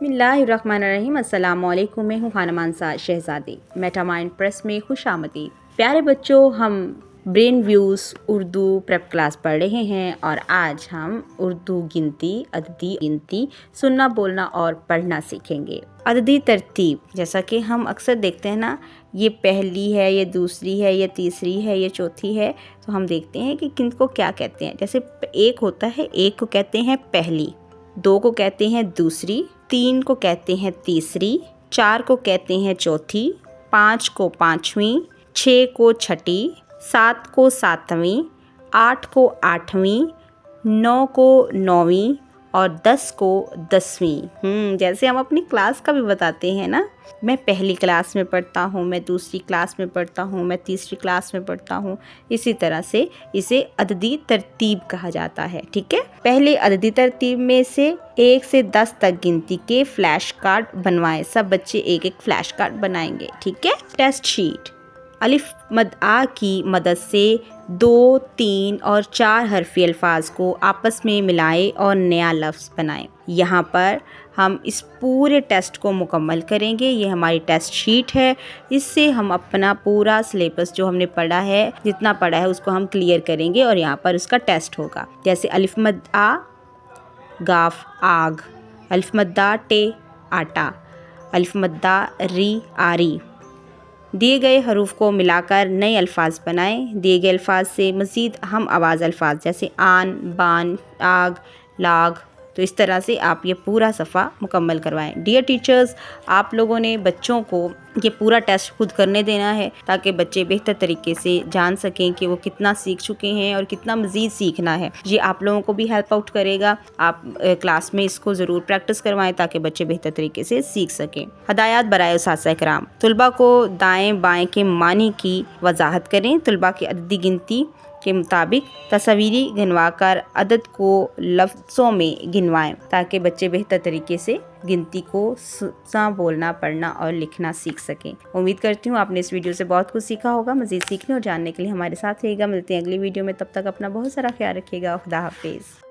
बिस्मिल्लाहिर्रहमानिर्रहीम। अस्सलाम वालेकुम। मैं हूँ खाना मानसा शहज़ादी। मेटामाइंड प्रेस में खुशामदीद। प्यारे बच्चों, हम brain views Urdu prep class पढ़ रहे हैं और आज हम उर्दू गिनती, अददी गिनती सुनना, बोलना और पढ़ना सीखेंगे। अददी तरतीब, जैसा कि हम अक्सर देखते हैं ना, ये पहली है, ये दूसरी है, ये तीसरी है, ये चौथी है, तो हम देखते हैं कि किनको क्या कहते हैं। जैसे एक होता है, एक को कहते हैं पहली, दो को कहते हैं दूसरी, तीन को कहते हैं तीसरी, चार को कहते हैं चौथी, पाँच को पाँचवीं, छः को छठी, सात को सातवीं, आठ को आठवीं, नौ को नौवीं और 10 को 10वीं। जैसे हम अपनी क्लास का भी बताते हैं ना, मैं पहली क्लास में पढ़ता हूँ, मैं दूसरी क्लास में पढ़ता हूँ, मैं तीसरी क्लास में पढ़ता हूँ। इसी तरह से इसे अददी तरतीब कहा जाता है। ठीक है, पहले अददी तरतीब में से 1 से 10 तक गिनती के फ्लैश कार्ड बनवाएं। सब बच्चे एक एक फ्लैश कार्ड बनाएंगे। ठीक है, टेस्ट शीट। अलिफ मद आ की मदद से 2, 3 और 4 हरफी अल्फाज को आपस में मिलाएं और नया लफ्ज़ बनाएं। यहाँ पर हम इस पूरे टेस्ट को मुकम्मल करेंगे। ये हमारी टेस्ट शीट है। इससे हम अपना पूरा सिलेबस जो हमने पढ़ा है, जितना पढ़ा है, उसको हम क्लियर करेंगे और यहाँ पर उसका टेस्ट होगा। जैसे अलिफ मद आ, गाफ आग, अलिफ मद दा टे आटा, अलिफ मद दा री आरी। दिए गए हरूफ को मिलाकर नए अल्फाज बनाएं। दिए गए अल्फाज से मज़ीद हम आवाज़ अल्फाज जैसे आन, बान, आग, लाग, तो इस तरह से आप ये पूरा सफ़ा मुकम्मल करवाएं। डियर टीचर्स, आप लोगों ने बच्चों को ये पूरा टेस्ट खुद करने देना है ताकि बच्चे बेहतर तरीके से जान सकें कि वो कितना सीख चुके हैं और कितना मज़ीद सीखना है। ये आप लोगों को भी हेल्प आउट करेगा। आप क्लास में इसको ज़रूर प्रैक्टिस करवाएं ताकि बच्चे बेहतर तरीके से सीख सकें। हदायत बराए उस्ताद इकराम। तुलबा को दाएँ बाएँ के मानी की वजाहत करें। तुलबा की अददी गिनती के मुताबिक तस्वीरी गिनवाकर अदद को लफ्ज़ों में गिनवाएं ताकि बच्चे बेहतर तरीके से गिनती को सुनना, बोलना, पढ़ना और लिखना सीख सकें। उम्मीद करती हूँ आपने इस वीडियो से बहुत कुछ सीखा होगा। मज़ीद सीखने और जानने के लिए हमारे साथ रहिएगा। मिलते हैं अगली वीडियो में, तब तक अपना बहुत सारा ख्याल रखिएगा। खुदा हाफिज़।